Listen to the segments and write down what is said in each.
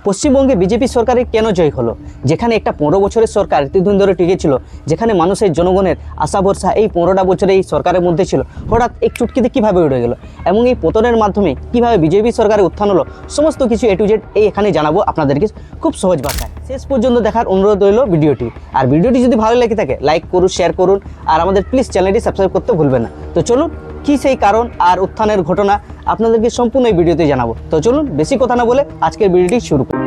পশ্চিমবঙ্গে বিজেপি সরকারের কেন জয় হলো, যেখানে একটা 15 বছরের সরকার এতদিন ধরে টিকে ছিল, যেখানে মানুষের জনগণের আশা ভরসা এই 15টা বছরে এই সরকারের মধ্যে ছিল, হঠাৎ এক চুটকিতে কীভাবে উঠে গেল এবং এই পতনের মাধ্যমে কীভাবে বিজেপি সরকারের উত্থান হলো, সমস্ত কিছু A to Z এই এখানে জানাবো আপনাদেরকে খুব সহজ ভাষায়। শেষ পর্যন্ত দেখার অনুরোধ রইল ভিডিওটি। আর ভিডিওটি যদি ভালো লেগে থাকে লাইক করুন, শেয়ার করুন, আর আমাদের প্লিজ চ্যানেলটি সাবস্ক্রাইব করতে ভুলবেন না। তো চলুন কী সেই কারণ আর উত্থানের ঘটনা আপনাদেরকে সম্পূর্ণ এই ভিডিওতে জানাবো। তো চলুন বেশি কথা না বলে আজকের ভিডিওটি শুরু করি।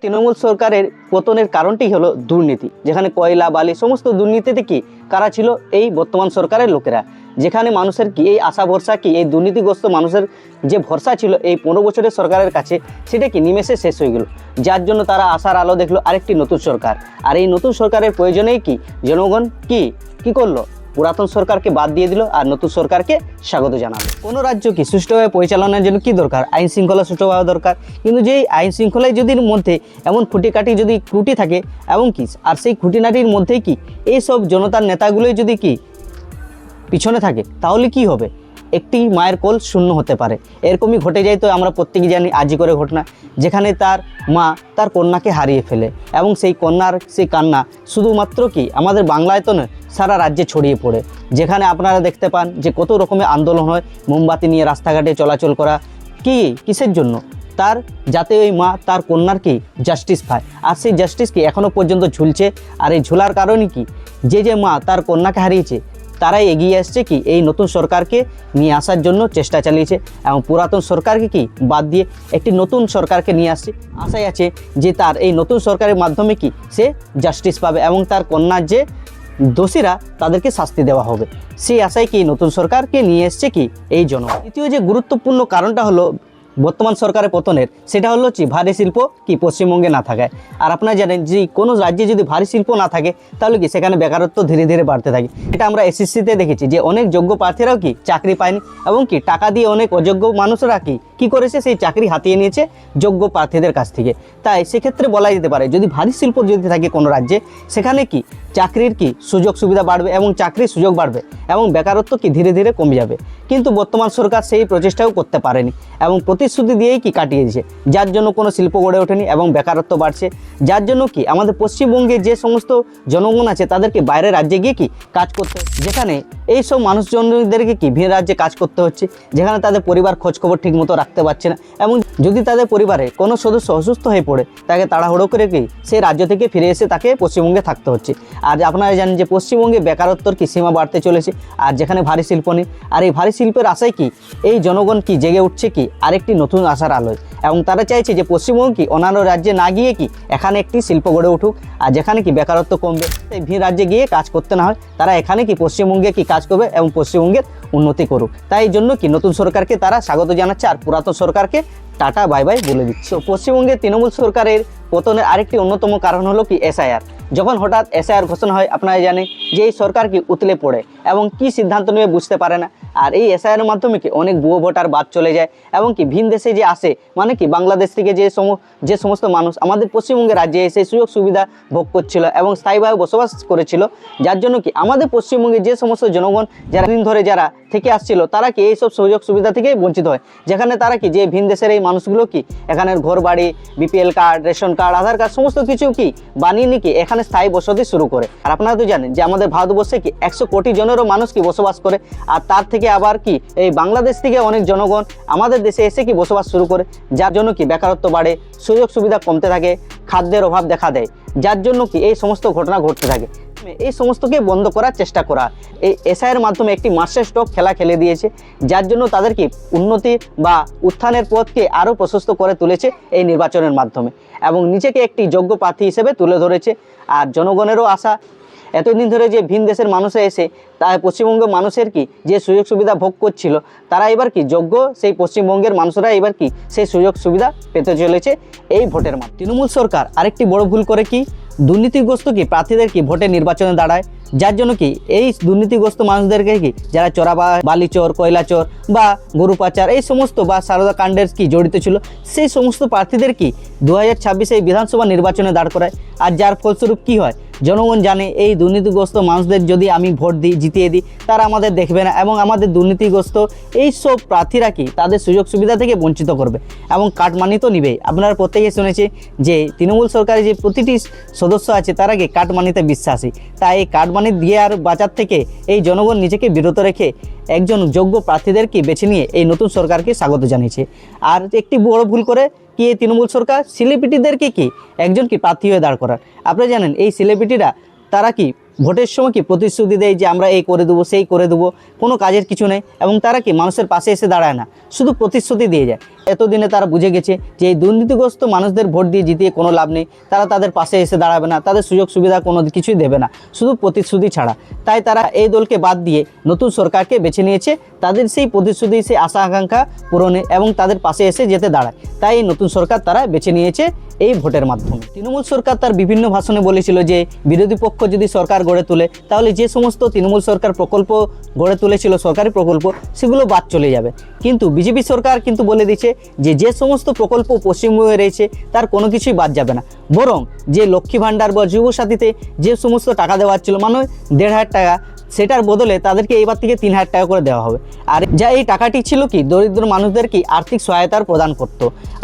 তৃণমূল সরকারের পতনের কারণটি হলো দুর্নীতি, যেখানে কয়লা বালি সমস্ত দুর্নীতিতে কি কারা ছিল, এই বর্তমান সরকারের লোকেরা। যেখানে মানুষের কি এই আশা ভরসা কি এই দুর্নীতিগ্রস্ত মানুষের যে ভরসা ছিল এই 15 বছরের সরকারের কাছে, সেটা কি নিমেষে শেষ হয়ে গেল, যার জন্য তারা আশার আলো দেখলো আরেকটি নতুন সরকার। আর এই নতুন সরকারের প্রয়োজনেই কি জনগণ কি করলো, পুরাতন সরকারকে বাদ দিয়ে দিল আর নতুন সরকারকে স্বাগত জানালো। কোনো রাজ্য কি সুষ্ঠুভাবে পরিচালনার জন্য কি দরকার, আইন শৃঙ্খলা সুষ্ঠুভাবে দরকার। কিন্তু যেই আইন শৃঙ্খলায় যদি মধ্যে এমন খুঁটিকাটি যদি ত্রুটি থাকে এবং কি আর সেই খুঁটিনাটির মধ্যেই কি এইসব জনতার নেতাগুলোই যদি কি পিছনে থাকে, তাহলে কি হবে, একটি মায়ের কোল শূন্য হতে পারে। এরকমই ঘটে যায়। তো আমরা প্রত্যেকে জানি আজি করে ঘটনা, যেখানে তার মা তার কন্যাকে হারিয়ে ফেলে এবং সেই কন্যার সেই কান্না শুধুমাত্র কি আমাদের বাংলায় তো নয়, সারা রাজ্যে ছড়িয়ে পড়ে। যেখানে আপনারা দেখতে পান যে কত রকমের আন্দোলন হয়, মোমবাতি নিয়ে রাস্তাঘাটে চলাচল করা, কিসের জন্য, তার যাতে ওই মা তার কন্যার কি জাস্টিস পায়। আর সেই জাস্টিস কি এখনও পর্যন্ত ঝুলছে। আর এই ঝুলার কারণে কি যে মা তার কন্যাকে হারিয়েছে তারাই এগিয়ে আসছে কি এই নতুন সরকারকে নিয়ে আসার জন্য চেষ্টা চালিয়েছে এবং পুরাতন সরকারকে কি বাদ দিয়ে একটি নতুন সরকারকে নিয়ে আসছে। আশাই আছে যে তার এই নতুন সরকারের মাধ্যমে কি সে জাস্টিস পাবে এবং তার কন্যার যে দোষীরা তাদেরকে শাস্তি দেওয়া হবে। সেই আশায় কি নতুন সরকারকে নিয়ে এসছে কি এই জনগণ। দ্বিতীয় যে গুরুত্বপূর্ণ কারণটা হলো বর্তমান সরকারের পতনের, সেটা হলো কি ভারী শিল্প কি পশ্চিমবঙ্গে না থাকায়। আর আপনারা জানেন যে কোনো রাজ্যে যদি ভারী শিল্প না থাকে তাহলে কি সেখানে বেকারত্ব ধীরে ধীরে বাড়তে থাকে। এটা আমরা SSCতে দেখেছি যে অনেক যোগ্য প্রার্থীরাও কি চাকরি পায়নি এবং কি টাকা দিয়ে অনেক অযোগ্য মানুষরা কি করেছে, সেই চাকরি হাতিয়ে নিয়েছে যোগ্য প্রার্থীদের কাছ থেকে। তাই সেক্ষেত্রে বলা যেতে পারে যদি ভারী শিল্প যদি থাকে কোনো রাজ্যে, সেখানে কি চাকরির কি সুযোগ সুবিধা বাড়বে এবং চাকরির সুযোগ বাড়বে এবং বেকারত্ব কি ধীরে ধীরে কমে যাবে। কিন্তু বর্তমান সরকার সেই প্রচেষ্টাও করতে পারেনি এবং প্রতিশ্রুতি দিয়েই কি কাটিয়ে দিয়েছে, যার জন্য কোনো শিল্প গড়ে ওঠেনি এবং বেকারত্ব বাড়ছে। যার জন্য কি আমাদের পশ্চিমবঙ্গে যে সমস্ত জনগণ আছে তাদেরকে বাইরের রাজ্যে গিয়ে কি কাজ করতে হচ্ছে, যেখানে এই সব মানুষজনদেরকে কি ভিন রাজ্যে কাজ করতে হচ্ছে, যেখানে তাদের পরিবার খোঁজখবর ঠিক মতো রাখতে পারছে না এবং যদি তাদের পরিবারে কোনো সদস্য অসুস্থ হয়ে পড়ে তাকে তাড়াহুড়ো করে কি সেই রাজ্য থেকে ফিরে এসে তাকে পশ্চিমবঙ্গে থাকতে হচ্ছে। আর আপনারা জানেন যে পশ্চিমবঙ্গে বেকারত্বর কি সীমা বাড়তে চলেছে, আর যেখানে ভারী শিল্প নেই। আর এই ভারী শিল্পের আশায় কি এই জনগণ কি জেগে উঠছে কি আরেকটি নতুন আশার আলোয় এবং তারা চাইছে যে পশ্চিমবঙ্গ কি অন্যান্য রাজ্যে না গিয়ে কি এখানে একটি শিল্প গড়ে উঠুক, আর যেখানে কি বেকারত্ব কমবে, এই ভিন রাজ্যে গিয়ে কাজ করতে না হয়, তারা এখানে কি পশ্চিমবঙ্গে কি কাজ করবে এবং পশ্চিমবঙ্গের উন্নতি করুক। তাই এই জন্য কি নতুন সরকারকে তারা স্বাগত জানাচ্ছে আর পুরাতন সরকারকে টাটা বাই বাই বলে দিচ্ছে। পশ্চিমবঙ্গে তৃণমূল সরকারের পতনের আরেকটি অন্যতম কারণ হলো কি SIR। যখন হঠাৎ SIR ঘোষণা হয়, আপনারা জানেন যে এই সরকার কি উতলে পড়ে এবং কি সিদ্ধান্ত নেবে বুঝতে পারে না। আর এই SIR এর মাধ্যমে কি অনেক ভুয়ো ভোটার বাদ চলে যায় এবং কি ভিন দেশে যে আসে, মানে কি বাংলাদেশ থেকে যে সমস্ত মানুষ আমাদের পশ্চিমবঙ্গের রাজ্যে এসে সুযোগ সুবিধা ভোগ করছিল এবং স্থায়ীভাবে বসবাস করেছিল, যার জন্য কি আমাদের পশ্চিমবঙ্গে যে সমস্ত জনগণ যারা দিন ধরে যারা থেকে আসছিল তারা কি এইসব সুযোগ সুবিধা থেকে বঞ্চিত হয়। যেখানে তারা কি যে ভিন দেশের এই মানুষগুলো কি এখানের ঘর বাড়ি, BPL কার্ড, রেশন কার্ড, আধার কার্ড সমস্ত কিছু কি বানিয়ে নিয়ে কি এখানে স্থায়ী বসতি শুরু করে। আর আপনারা তো জানেন যে আমাদের ভারতবর্ষে কি 100 কোটি জনেরও মানুষ কি বসবাস করে, আর তার থেকে আবার কি এই বাংলাদেশ থেকে অনেক জনগণ আমাদের দেশে এসে কি বসবাস শুরু করে, যার জন্য কি বেকারত্ব বাড়ে, সুযোগ সুবিধা কমতে থাকে, খাদ্যের অভাব দেখা দেয়, যার জন্য কি এই সমস্ত ঘটনা ঘটতে থাকে। এই সমস্তকে বন্ধ করার চেষ্টা করা এই SIR মাধ্যমে একটি মাস্টার স্ট্রোক খেলা খেলে দিয়েছে, যার জন্য তাদেরকে উন্নতি বা উত্থানের পথকে আরও প্রশস্ত করে তুলেছে এই নির্বাচনের মাধ্যমে এবং নিজেকে একটি যোগ্য প্রার্থী হিসেবে তুলে ধরেছে। আর জনগণেরও আশা, এতদিন ধরে যে ভিন দেশের মানুষে এসে তাই পশ্চিমবঙ্গের মানুষের কি যে সুযোগ সুবিধা ভোগ করছিল, তারা এবার কি যোগ্য সেই পশ্চিমবঙ্গের মানুষরা এবার কি সেই সুযোগ সুবিধা পেতে চলেছে এই ভোটের মাধ্যমে। তৃণমূল সরকার আরেকটি বড় ভুল করে কি দুর্নীতিগ্রস্ত কি প্রার্থীদের কি ভোটে নির্বাচনে দাঁড়ায় যার জন্য কি এই দুর্নীতিগ্রস্ত মানুষদেরকে কি যারা চোরা বা বালিচোর কয়লা চোর বা গরু পাচার এই সমস্ত বা সারদা কাণ্ডের কি জড়িত ছিল সেই সমস্ত প্রার্থীদের কি 2026 এই বিধানসভা নির্বাচনে দাঁড় করায়। আর যার ফলস্বরূপ কি হয়, জনগণ জানে এই দুর্নীতিগ্রস্ত মানুষদের যদি আমি ভোট দিই, জিতিয়ে দিই, তারা আমাদের দেখবে না এবং আমাদের দুর্নীতিগ্রস্ত এই সব প্রার্থীরা কি তাদের সুযোগ সুবিধা থেকে বঞ্চিত করবে এবং কাটমানি তো নিবেই। আপনারা প্রত্যেকেই শুনেছে যে তৃণমূল সরকারের যে প্রতিটি সদস্য আছে তারা কি কাটমানিতে বিশ্বাসী। তাই এই কাটমানি দিয়ে আর বাঁচার থেকে এই জনগণ নিজেকে বিরত রেখে একজন যোগ্য প্রার্থীদেরকে বেছে নিয়ে এই নতুন সরকারকে স্বাগত জানিয়েছে। আর একটি বড় ভুল করে কি এই তৃণমূল সরকার সেলিব্রিটিদেরকে কি একজন কি প্রার্থী হয়ে দাঁড় করার। আপনারা জানেন এই সেলিব্রিটিরা তারা কি ভোটের সময় কি প্রতিশ্রুতি দেয় যে আমরা এই করে দেবো সেই করে দেবো, কোনো কাজের কিছু নেই এবং তারা কি মানুষের পাশে এসে দাঁড়ায় না, শুধু প্রতিশ্রুতি দিয়ে যায়। এতদিনে তারা বুঝে গেছে যে এই দুর্নীতিগ্রস্ত মানুষদের ভোট দিয়ে জিতিয়ে কোনো লাভ নেই, তারা তাদের পাশে এসে দাঁড়াবে না, তাদের সুযোগ সুবিধা কোনো কিছুই দেবে না, শুধু প্রতিশ্রুতি ছাড়া। তাই তারা এই দলকে বাদ দিয়ে নতুন সরকারকে বেছে নিয়েছে তাদের সেই প্রতিশ্রুতি সেই আশা আকাঙ্ক্ষা পূরণে এবং তাদের পাশে এসে যেতে দাঁড়ায়। তাই এই নতুন সরকার তারা বেছে নিয়েছে এই ভোটের মাধ্যমে। তৃণমূল সরকার তার বিভিন্ন ভাষণে বলেছিল যে বিরোধী পক্ষ যদি সরকার গড়ে তোলে তাহলে যে সমস্ত তৃণমূল সরকার প্রকল্প গড়ে তুলেছিল সরকারি প্রকল্প সেগুলো বাদ চলে যাবে। কিন্তু বিজেপি সরকার কিন্তু বলে দিচ্ছে যে যে সমস্ত প্রকল্প পশ্চিমবঙ্গে রয়েছে তার কোনো কিছুই বাদ যাবে না, বরং যে লক্ষ্মী ভাণ্ডার বা যুবসাথীতে যে সমস্ত টাকা দেওয়া ছিল মানে 1,500 টাকা, সেটার বদলে তাদেরকে এবার থেকে 3,000 টাকা করে দেওয়া হবে। আর যা এই টাকাটি ছিল কি দরিদ্র মানুষদের কি আর্থিক সহায়তার প্রদান করত।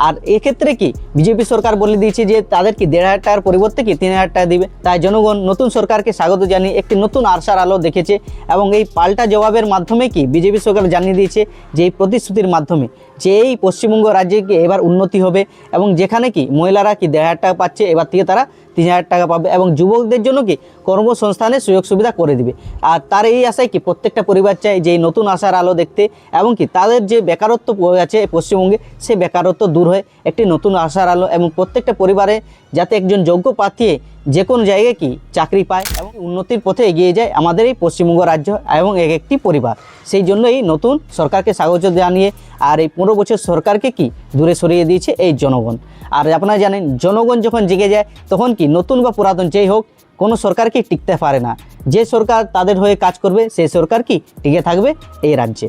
আর এক্ষেত্রে কি বিজেপি সরকার বলে দিয়েছে যে তাদের কি 1,500 টাকার পরিবর্তে কি 3,000 টাকা দিবে। তাই জনগণ নতুন সরকারকে স্বাগত জানিয়ে একটি নতুন আশার আলো দেখেছে এবং এই পাল্টা জবাবের মাধ্যমে কি বিজেপি সরকার জানিয়ে দিয়েছে যে এই প্রতিশ্রুতির মাধ্যমে যে এই পশ্চিমবঙ্গ রাজ্যে কি এবার উন্নতি হবে এবং যেখানে কি মহিলারা কি 1,500 টাকা পাচ্ছে এবার থেকে তারা 3,000 টাকা পাবে এবং যুবকদের জন্য কি কর্মসংস্থানের সুযোগ সুবিধা করে দিবে। আর তার এই আশায় কি প্রত্যেকটা পরিবার চায় যে এই নতুন আশার আলো দেখতে এবং কি তাদের যে বেকারত্ব আছে পশ্চিমবঙ্গে সেই বেকারত্ব দূর হয়ে একটি নতুন আশার আলো এবং প্রত্যেকটা পরিবারে যাতে একজন যোগ্য প্রার্থী যে কোনো জায়গায় কি চাকরি পায় এবং উন্নতির পথে এগিয়ে যায় আমাদের এই পশ্চিমবঙ্গ রাজ্য এবং এক একটি পরিবার। সেই জন্য এই নতুন সরকারকে স্বাগত জানিয়ে আর এই 15 বছর সরকারকে কি দূরে সরিয়ে দিয়েছে এই জনগণ। আর আপনারা জানেন জনগণ যখন জেগে যায় তখন কি নতুন বা পুরাতন যেই হোক কোনো সরকার কি টিকতে পারে না। যে সরকার তাদের হয়ে কাজ করবে সেই সরকার কি টিকে থাকবে এই রাজ্যে।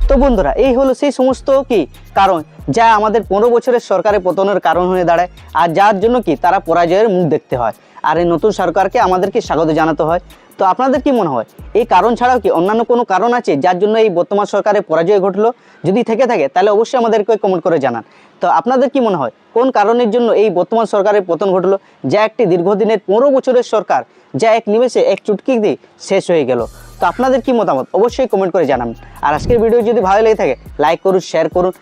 তো বন্ধুরা এই হলো সেই সমস্ত কি কারণ যা আমাদের 15 বছরের সরকারের পতনের কারণ হয়ে দাঁড়ায় আর যার জন্য কি তারা পরাজয়ের মুখ দেখতে হয় আর এই নতুন সরকারকে আমাদেরকে স্বাগত জানাতে হয়। তো আপনাদের কি মনে হয় এই কারণ ছাড়াও কি অন্যান্য কোনো কারণ আছে যার জন্য এই বর্তমান সরকারের পরাজয় ঘটলো? যদি থেকে থাকে তাহলে অবশ্যই আমাদেরকে কমেন্ট করে জানান। তো আপনাদের কি মনে হয় কোন কারণের জন্য এই বর্তমান সরকারের পতন ঘটলো, যা একটি দীর্ঘদিনের 15 বছরের সরকার যা এক নিমেষে এক চুটকি দিয়ে শেষ হয়ে গেল? তো আপনাদের কি মতামত অবশ্যই কমেন্ট করে জানাবেন। আর আজকের ভিডিও যদি ভালো লেগে থাকে লাইক করুন, শেয়ার করুন,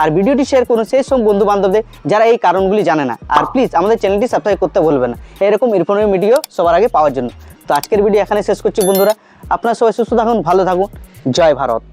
আর ভিডিওটি শেয়ার করুন সেই সব বন্ধু বান্ধবদের যারা এই কারণগুলি জানে না। আর প্লিজ আমাদের চ্যানেলটি সাবস্ক্রাইব করতে ভুলবেন না এরকম ইনফরমেটিভ ভিডিও সবার আগে পাওয়ার জন্য। তো আজকের ভিডিও এখানে শেষ করছি বন্ধুরা, আপনারা সবাই সুস্থ থাকুন, ভালো থাকুন, জয় ভারত।